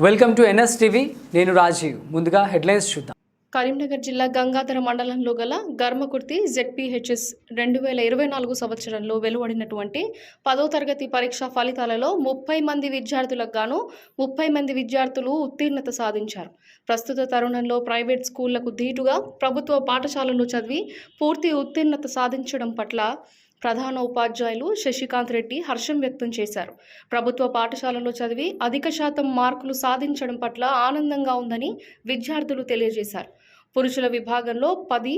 Welcome to NSTV. నేను రాజీవ్. ముందుగా headlines చూద్దాం. కరీంనగర్ జిల్లా గంగాధర మండలంలో గల గర్మకుర్తి ZPHS 2024 సంవత్సరంలో వెలువడినటువంటి 10వ తరగతి పరీక్షా ఫలితాలలో 30 మంది విద్యార్థులకు గాను 30 మంది విద్యార్థులు ఉత్తీర్ణత సాధించారు. ప్రస్తుత తరుణంలో ప్రైవేట్ స్కూళ్లకు ధీటుగా ప్రభుత్వ పాఠశాలల్లో చదివి పూర్తి ఉత్తీర్ణత సాధించడం పట్ల ప్రధాన ఉపాధ్యాయులు శశికాంత్ రెడ్డి హర్షం వ్యక్తం చేశారు. ప్రభుత్వ పాఠశాలలో చదివి అధిక శాతం మార్కులు సాధించడం పట్ల ఆనందంగా ఉందని విద్యార్థులు తెలియజేశారు. పురుషుల విభాగంలో 10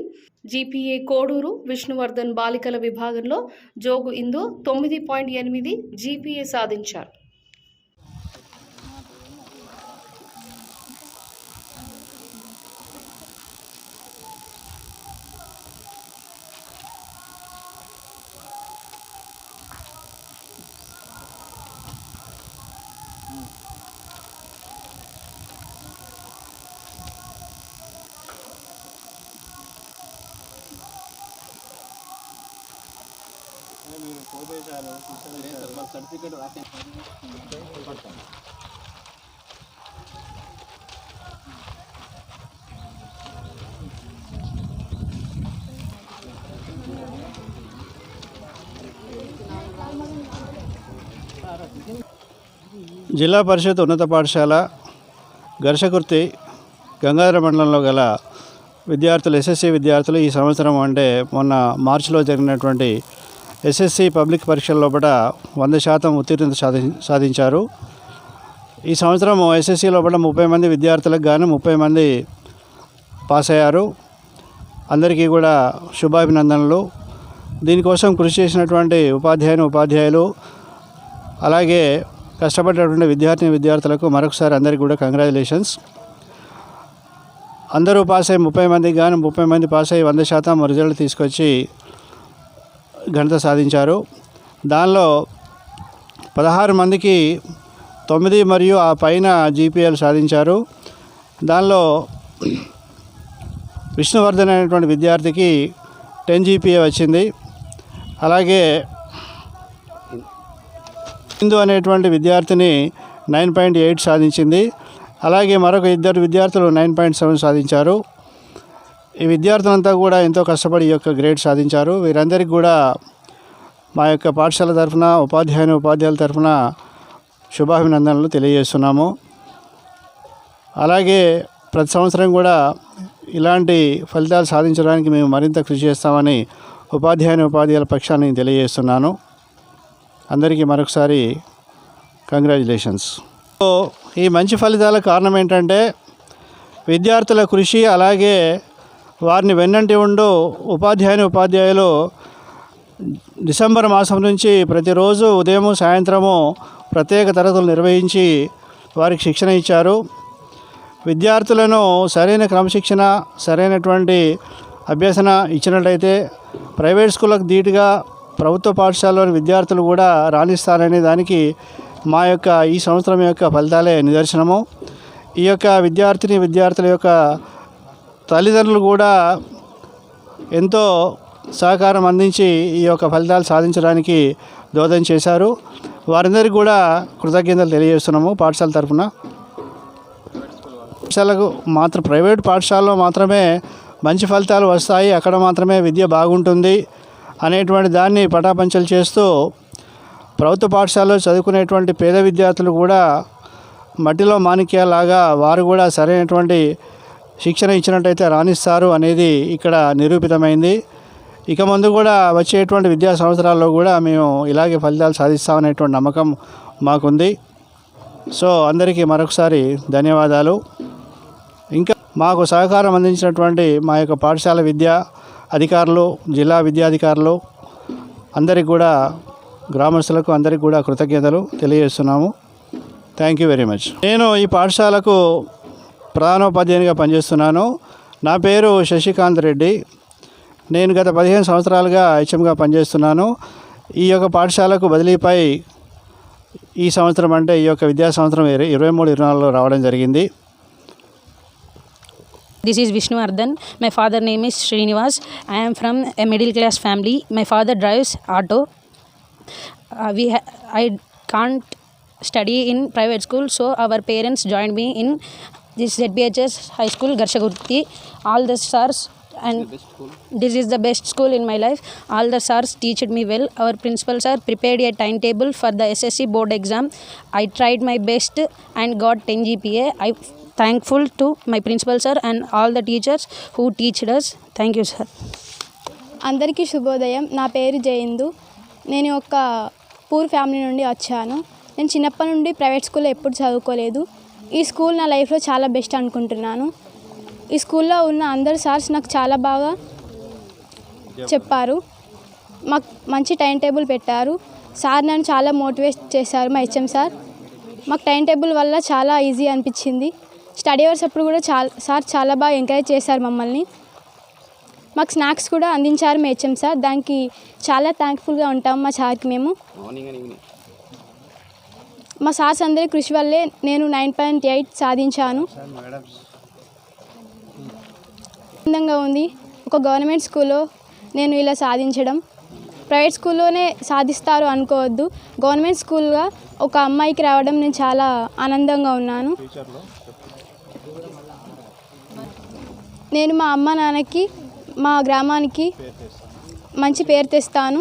GPA కోడూరు విష్ణువర్ధన్, బాలికల విభాగంలో జోగు ఇందు 9.8 GPA సాధించారు. జిల్లా పరిషత్ ఉన్నత పాఠశాల గర్షకుర్తి గంగాధర మండలంలో గల విద్యార్థులు SSC విద్యార్థులు ఈ సంవత్సరం అంటే మొన్న మార్చిలో జరిగినటువంటి SSC పబ్లిక్ పరీక్షల లోపల 100% ఉత్తీర్ణత సాధించారు. ఈ సంవత్సరం SSC లోపల 30 మంది విద్యార్థులకు గాను 30 మంది పాస్ అయ్యారు. అందరికీ కూడా శుభాభినందనలు. దీనికోసం కృషి చేసినటువంటి ఉపాధ్యాయులు అలాగే కష్టపడినటువంటి విద్యార్థులకు మరొకసారి అందరికీ కూడా కంగ్రాచులేషన్స్. అందరూ పాస్ అయ్యి 30 మందికి గాను 30 మంది పాస్ అయ్యి 100% రిజల్ట్ తీసుకొచ్చి ఘనత సాధించారు. దానిలో 16 మందికి 9 మరియు ఆ పైన GPAలు సాధించారు. దానిలో విష్ణువర్ధన్ అనేటువంటి విద్యార్థికి 10 GPA వచ్చింది. అలాగే ఇందు అనేటువంటి విద్యార్థిని 9.8 సాధించింది. అలాగే మరొక 2 విద్యార్థులు 9.7 సాధించారు. ఈ విద్యార్థులంతా కూడా ఎంతో కష్టపడి ఈ యొక్క గ్రేడ్ సాధించారు. వీరందరికీ కూడా మా యొక్క పాఠశాల తరఫున ఉపాధ్యాయుల తరఫున శుభాభినందనలు తెలియజేస్తున్నాము. అలాగే ప్రతి సంవత్సరం కూడా ఇలాంటి ఫలితాలు సాధించడానికి మేము మరింత కృషి చేస్తామని ఉపాధ్యాయుల పక్షాన్ని తెలియజేస్తున్నాను. అందరికీ మరొకసారి కంగ్రాచులేషన్స్. ఈ మంచి ఫలితాల కారణం ఏంటంటే విద్యార్థుల కృషి, అలాగే వారిని వెన్నంటి ఉండు ఉపాధ్యాయులు డిసెంబర్ మాసం నుంచి ప్రతిరోజు ఉదయం సాయంత్రము ప్రత్యేక తరగతులు నిర్వహించి వారికి శిక్షణ ఇచ్చారు. విద్యార్థులను సరైన క్రమశిక్షణ, సరైనటువంటి అభ్యసన ఇచ్చినట్లయితే ప్రైవేట్ స్కూళ్ళకు ధీటుగా ప్రభుత్వ పాఠశాలలోని విద్యార్థులు కూడా రాణిస్తారనే దానికి మా యొక్క ఈ సంవత్సరం యొక్క ఫలితాలే నిదర్శనము. ఈ యొక్క విద్యార్థుల యొక్క తల్లిదండ్రులు కూడా ఎంతో సహకారం అందించి ఈ యొక్క ఫలితాలు సాధించడానికి దోహదం చేశారు. వారందరికీ కూడా కృతజ్ఞతలు తెలియజేస్తున్నాము పాఠశాల తరఫున. ప్రైవేట్ పాఠశాలలో మాత్రమే మంచి ఫలితాలు వస్తాయి, అక్కడ మాత్రమే విద్య బాగుంటుంది అనేటువంటి దాన్ని పటాపంచలు చేస్తూ ప్రభుత్వ పాఠశాలలో చదువుకునేటువంటి పేద విద్యార్థులు కూడా మట్టిలో మాణిక్యాలాగా వారు కూడా సరైనటువంటి శిక్షణ ఇచ్చినట్టయితే రాణిస్తారు అనేది ఇక్కడ నిరూపితమైంది. ఇక ముందు కూడా వచ్చేటువంటి విద్యా సంవత్సరాల్లో కూడా మేము ఇలాగే ఫలితాలు సాధిస్తామనేటువంటి నమ్మకం మాకుంది. సో అందరికీ మరొకసారి ధన్యవాదాలు. ఇంకా మాకు సహకారం అందించినటువంటి మా యొక్క పాఠశాల విద్యా అధికారులు, జిల్లా విద్యాధికారులు అందరికీ కూడా, గ్రామస్తులకు అందరికీ కూడా కృతజ్ఞతలు తెలియజేస్తున్నాము. Thank you very much. నేను ఈ పాఠశాలకు ప్రధానోపాధ్యాయునిగా పనిచేస్తున్నాను. నా పేరు శశికాంత్ రెడ్డి. నేను గత 15 సంవత్సరాలుగా HMగా పనిచేస్తున్నాను. ఈ యొక్క పాఠశాలకు బదిలీపై ఈ సంవత్సరం అంటే ఈ యొక్క విద్యా సంవత్సరం 23-24లో రావడం జరిగింది. This is Vishnuvardhan. My father name is Srinivas. I am from a middle class family. My father drives auto. I can't study in private school, so our parents joined me in this ZBHS High School, Garshagurti. All the stars and this is the best school in my life. All the stars teached me well. Our principal sir prepared a timetable for the SSC board exam. I tried my best and got 10 GPA. I thankful to my principal sir and all the teachers who teached us. Thank you, sir. అందరికీ శుభోదయం. నా పేరు జయందు. నేను ఒక poor family నుండి వచ్చాను. నేను చిన్నప్పటి నుండి ప్రైవేట్ స్కూల్లో ఎప్పుడు చదువుకోలేదు. ఈ స్కూల్ నా లైఫ్లో చాలా బెస్ట్ అనుకుంటున్నాను. ఈ స్కూల్లో ఉన్న అందరు సార్స్ నాకు చాలా బాగా చెప్పారు. మాకు మంచి టైం టేబుల్ పెట్టారు. సార్ నన్ను చాలా మోటివేట్ చేశారు. మా హెచ్ఎం సార్ మాకు టైం టేబుల్ వల్ల చాలా ఈజీ అనిపించింది. స్టడీ అవర్స్ అప్పుడు కూడా సార్ చాలా బాగా ఎంకరేజ్ చేశారు మమ్మల్ని. మాకు స్నాక్స్ కూడా అందించారు మా హెచ్ఎం సార్. దానికి చాలా థ్యాంక్ఫుల్గా ఉంటాం మా సార్కి మేము. మా సార్స్ అందరి కృషి వల్లే నేను 9.8 సాధించాను. ఆనందంగా ఉంది. ఒక గవర్నమెంట్ స్కూల్లో నేను ఇలా సాధించడం. ప్రైవేట్ స్కూల్లోనే సాధిస్తారు అనుకోవద్దు. గవర్నమెంట్ స్కూల్గా ఒక అమ్మాయికి రావడం నేను చాలా ఆనందంగా ఉన్నాను. నేను మా అమ్మ నాన్నకి మా గ్రామానికి మంచి పేరు తెస్తాను.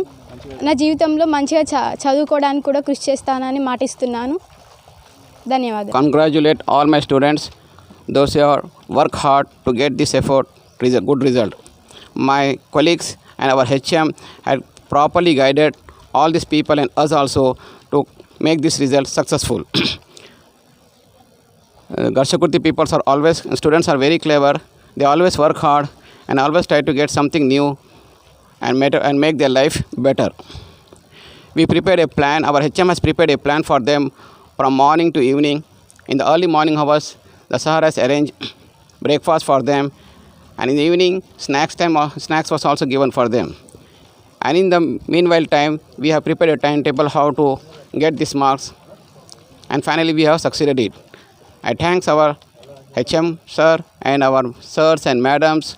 నా జీవితంలో మంచిగా చదువుకోవడానికి కూడా కృషి చేస్తానని మాటిస్తున్నాను. ధన్యవాదాలు. Congratulate all my students. Those who are work hard to get this effort good result. My colleagues and our HM had properly guided all these people and us also to make this result successful. Garshagurti people are always, students are very clever. They always work hard and always try to get something new and make their life better. We prepared a plan. Our HM has prepared a plan for them from morning to evening. In the early morning hours, the sir has arranged breakfast for them, and in the evening, snacks was also given for them. And in the meanwhile time, we have prepared a timetable how to get these marks, and finally we have succeeded it. I thanks our HM sir and our sirs and madams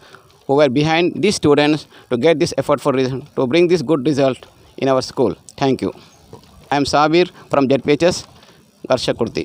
who were behind these students to get this effort to bring this good result in our school. Thank you. I am Sabir from ZPHS, Garshagurti.